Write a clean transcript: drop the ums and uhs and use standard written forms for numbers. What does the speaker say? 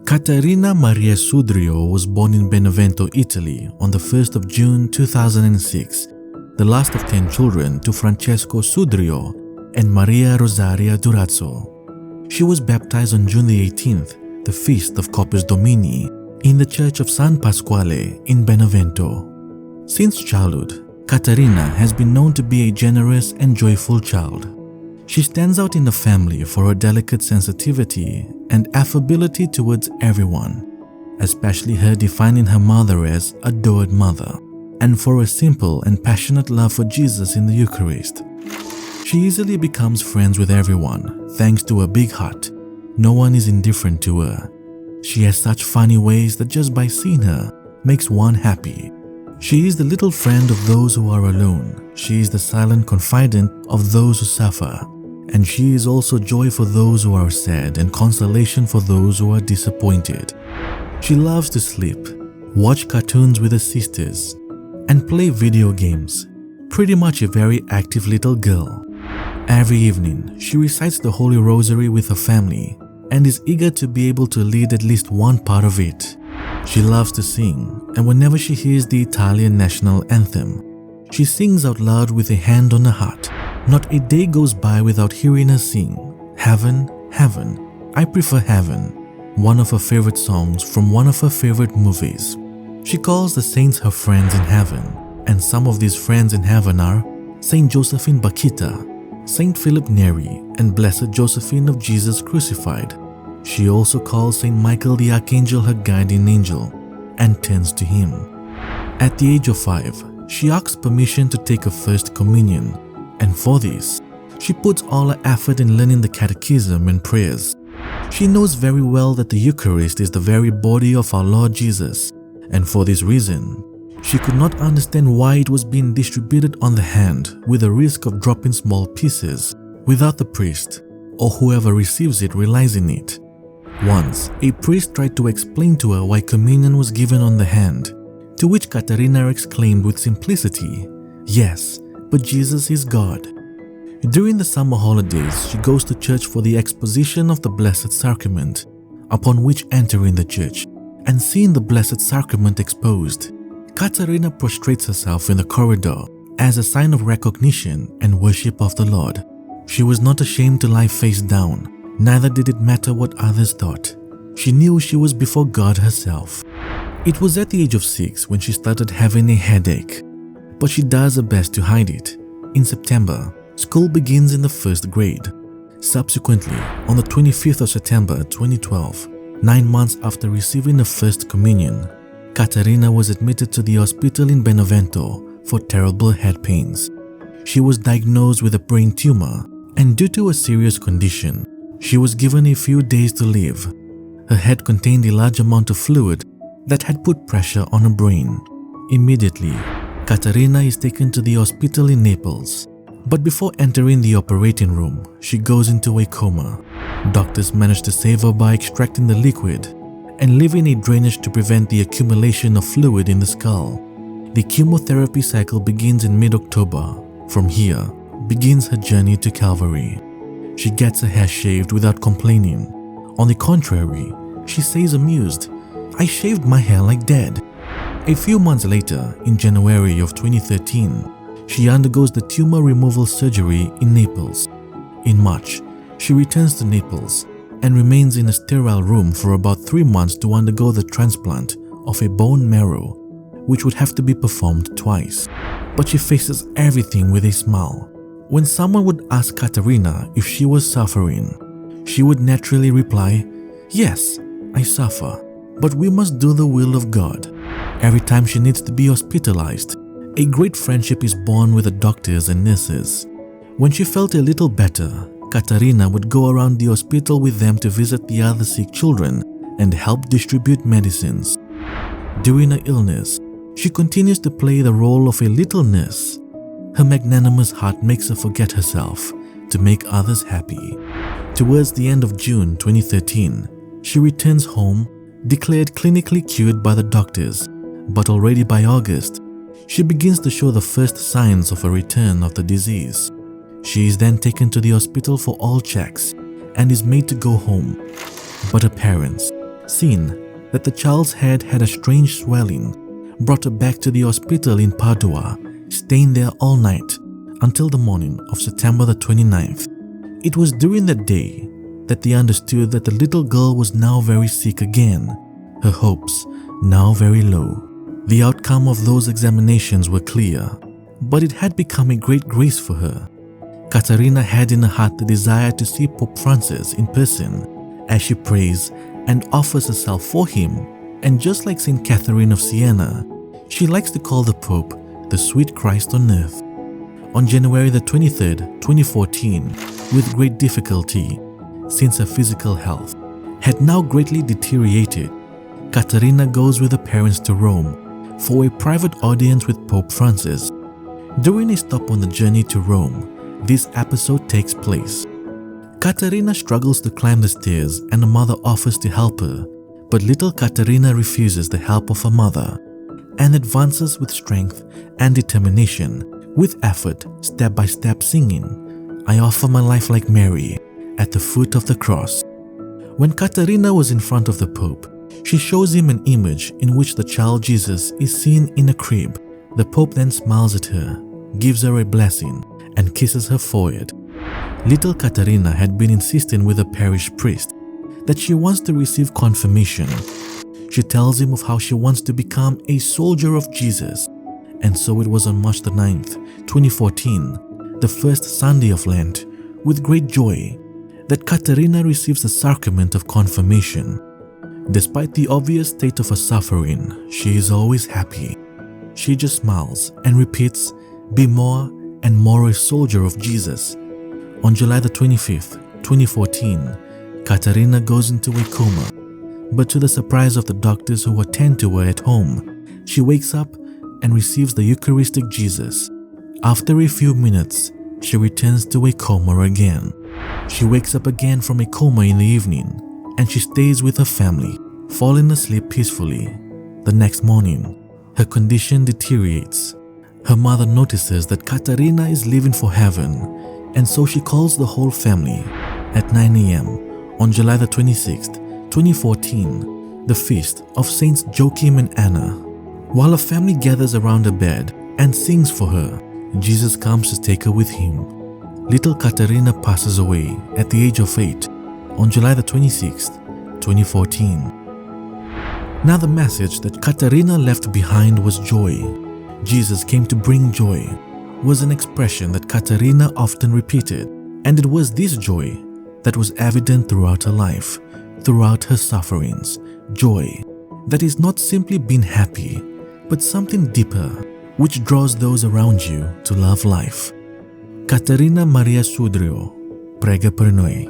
Caterina Maria Sudrio was born in Benevento, Italy on the 1st of June 2006, the last of 10 children to Francesco Sudrio and Maria Rosaria Durazzo. She was baptized on June the 18th, the feast of Corpus Domini, in the church of San Pasquale in Benevento. Since childhood, Caterina has been known to be a generous and joyful child. She stands out in the family for her delicate sensitivity and affability towards everyone, especially her defining her mother as adored mother, and for a simple and passionate love for Jesus in the Eucharist. She easily becomes friends with everyone thanks to her big heart. No one is indifferent to her. She has such funny ways that just by seeing her makes one happy. She is the little friend of those who are alone. She is the silent confidant of those who suffer. And she is also joy for those who are sad and consolation for those who are disappointed. She loves to sleep, watch cartoons with her sisters, and play video games. Pretty much a very active little girl. Every evening, she recites the Holy Rosary with her family and is eager to be able to lead at least one part of it. She loves to sing, and whenever she hears the Italian national anthem, she sings out loud with a hand on her heart. Not a day goes by without hearing her sing, "Heaven, Heaven, I prefer heaven," one of her favorite songs from one of her favorite movies. She calls the saints her friends in heaven, and some of these friends in heaven are Saint Josephine Bakhita, Saint Philip Neri, and Blessed Josephine of Jesus Crucified. She also calls Saint Michael the Archangel her guardian angel and turns to him. At the age of 5, she asks permission to take her first communion, and for this, she puts all her effort in learning the catechism and prayers. She knows very well that the Eucharist is the very body of our Lord Jesus, and for this reason, she could not understand why it was being distributed on the hand with the risk of dropping small pieces without the priest or whoever receives it realizing it. Once, a priest tried to explain to her why communion was given on the hand, to which Caterina exclaimed with simplicity, "Yes, but Jesus is God." During the summer holidays, she goes to church for the exposition of the Blessed Sacrament, upon which entering the church and seeing the Blessed Sacrament exposed, Caterina prostrates herself in the corridor as a sign of recognition and worship of the Lord. She was not ashamed to lie face down, neither did it matter what others thought. She knew she was before God herself. It was at the age of 6 when she started having a headache, but she does her best to hide it. In September, school begins in the 1st grade. Subsequently, on the 25th of September 2012, 9 months after receiving her first communion, Caterina was admitted to the hospital in Benevento for terrible head pains. She was diagnosed with a brain tumor, and due to a serious condition, she was given a few days to live. Her head contained a large amount of fluid that had put pressure on her brain. Immediately, Caterina is taken to the hospital in Naples, but before entering the operating room, she goes into a coma. Doctors manage to save her by extracting the liquid and leaving a drainage to prevent the accumulation of fluid in the skull. The chemotherapy cycle begins in mid-October. From here, begins her journey to Calvary. She gets her hair shaved without complaining. On the contrary, she says amused, "I shaved my hair like dead." A few months later, in January of 2013, she undergoes the tumor removal surgery in Naples. In March, she returns to Naples and remains in a sterile room for about 3 months to undergo the transplant of a bone marrow, which would have to be performed twice. But she faces everything with a smile. When someone would ask Caterina if she was suffering, she would naturally reply, "Yes, I suffer, but we must do the will of God." Every time she needs to be hospitalized, a great friendship is born with the doctors and nurses. When she felt a little better, Caterina would go around the hospital with them to visit the other sick children and help distribute medicines. During her illness, she continues to play the role of a little nurse. Her magnanimous heart makes her forget herself to make others happy. Towards the end of June 2013, she returns home, declared clinically cured by the doctors, but already by August, she begins to show the first signs of a return of the disease. She is then taken to the hospital for all checks and is made to go home. But her parents, seen that the child's head had a strange swelling, brought her back to the hospital in Padua, staying there all night until the morning of September the 29th. It was during that day that they understood that the little girl was now very sick again, her hopes now very low. The outcome of those examinations were clear, but it had become a great grace for her. Caterina had in her heart the desire to see Pope Francis in person as she prays and offers herself for him, and just like Saint Catherine of Siena, she likes to call the Pope the sweet Christ on earth. On January the 23rd, 2014, with great difficulty, since her physical health had now greatly deteriorated, Caterina goes with her parents to Rome for a private audience with Pope Francis. During a stop on the journey to Rome, this episode takes place. Caterina struggles to climb the stairs and her mother offers to help her, but little Caterina refuses the help of her mother and advances with strength and determination, with effort, step by step singing, "I offer my life like Mary," at the foot of the cross. When Caterina was in front of the Pope, she shows him an image in which the child Jesus is seen in a crib. The Pope then smiles at her, gives her a blessing, and kisses her forehead. Little Caterina had been insisting with her parish priest that she wants to receive confirmation. She tells him of how she wants to become a soldier of Jesus. And so it was on March the 9th, 2014, the first Sunday of Lent, with great joy, that Caterina receives the sacrament of confirmation. Despite the obvious state of her suffering, she is always happy. She just smiles and repeats, "Be more and more a soldier of Jesus." On July the 25th, 2014, Caterina goes into a coma, but to the surprise of the doctors who attend to her at home, she wakes up and receives the Eucharistic Jesus. After a few minutes, she returns to a coma again. She wakes up again from a coma in the evening, and she stays with her family, falling asleep peacefully. The next morning, her condition deteriorates. Her mother notices that Caterina is leaving for heaven, and so she calls the whole family. At 9 a.m. on July the 26th, 2014, the feast of Saints Joachim and Anna. While her family gathers around her bed and sings for her, Jesus comes to take her with him. Little Caterina passes away at the age of 8 on July the 26th, 2014. Now the message that Caterina left behind was joy. Jesus came to bring joy was an expression that Caterina often repeated, and it was this joy that was evident throughout her life, throughout her sufferings. Joy that is not simply being happy, but something deeper, which draws those around you to love life. Caterina Maria Sudrio, prega per noi.